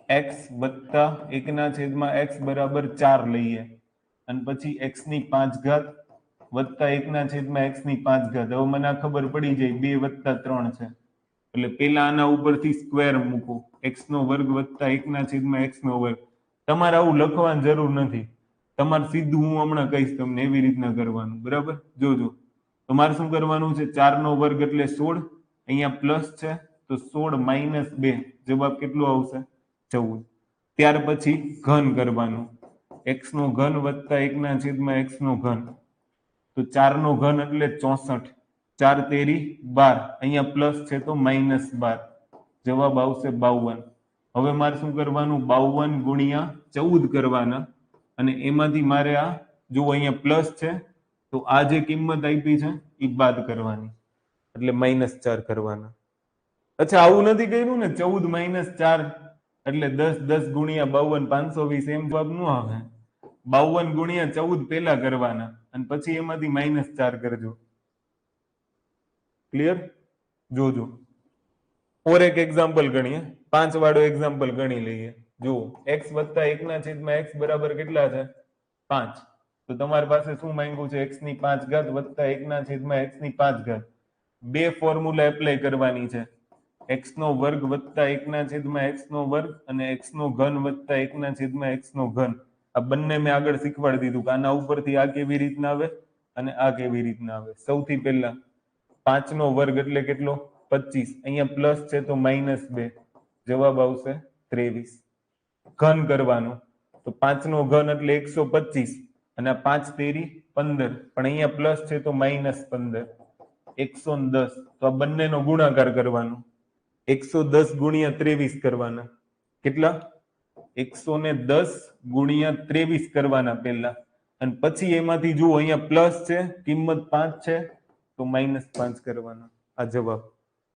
x વત્તા 1/x બરાબર 4 લઈએ અને પછી x ની 5 ઘાત વત્તા 1/x ની 5 ઘાત. હવે મને આ ખબર પડી જાય 2 વત્તા 3 છે એટલે પેલા આના ઉપરથી સ્ક્વેર મૂકો x નો વર્ગ વત્તા 1/x નો વર્ગ. તમારે આવું લખવાની જરૂર નથી, તમારે સીધું હું હમણાં કહીશ તમને એવી રીતના કરવાનું. બરાબર, જોજો. તમારે શું કરવાનું છે? 4 નો વર્ગ એટલે 16, અહીંયા પ્લસ છે તો 16 માઇનસ 2 જવાબ કેટલો આવશે? 14. ત્યાર પછી ઘન કરવાનું, x નો ઘન વત્તા 1/x નો ઘન. તો 4 નો ઘન એટલે 64, 4 તેરી 12, અહીંયા પ્લસ છે તો માઇનસ 12, જવાબ આવશે 52. હવે મારે શું કરવાનું? 52 ગુણ્યા 14 કરવાના અને એમાંથી મારે આ જો અહીંયા પ્લસ છે તો આ જે કિંમત આપી છે એ બાદ કરવાની એટલે -4 કરવાના. અચ્છા, આવું નથી કર્યું ને? 14 માઇનસ 4 એટલે 10, 10 ગુણ્યા 52 520, એમ જવાબ ન આવે. 52 ગુણ્યા 14 પેલા કરવાના અને પછી એમાંથી -4 કરજો. ક્લિયર? જોજો. ઓર એક એક્ઝામ્પલ ગણીએ, 5 વાળો એક્ઝામ્પલ ગણી લઈએ. જુઓ, x વત્તા 1/x બરાબર કેટલા છે? 5. તો તમારી પાસે શું માંગ્યું છે? x ની 5 ઘાત વત્તા 1/x ની 5 ઘાત. બે ફોર્મ્યુલા એપ્લાય કરવાની છે, x નો વર્ગ વત્તા 1/x નો વર્ગ અને x નો ઘન વત્તા 1/x નો ઘન. આ બંને મેં આગળ શીખવાડી દીધું કે આના ઉપરથી આ કેવી રીતના આવે અને આ કેવી રીતના આવે. સૌથી પહેલા 5 નો વર્ગ એટલે કેટલો? 25, અહીંયા પ્લસ છે તો -2, જવાબ આવશે 23. ઘન કરવાનું તો 5 નો ઘન એટલે 125 અને આ 5 તેરી 15, પણ અહીંયા પ્લસ છે તો -15, 110. તો આ બંનેનો ગુણાકાર કરવાનો, 110 ગુણ્યા 23 કરવાના. કેટલા? 110 ગુણ્યા 23 કરવાના પહેલા, અને પછી એમાંથી જુઓ અહીંયા પ્લસ છે, કિંમત 5 છે તો -5 કરવાના. આ જવાબ.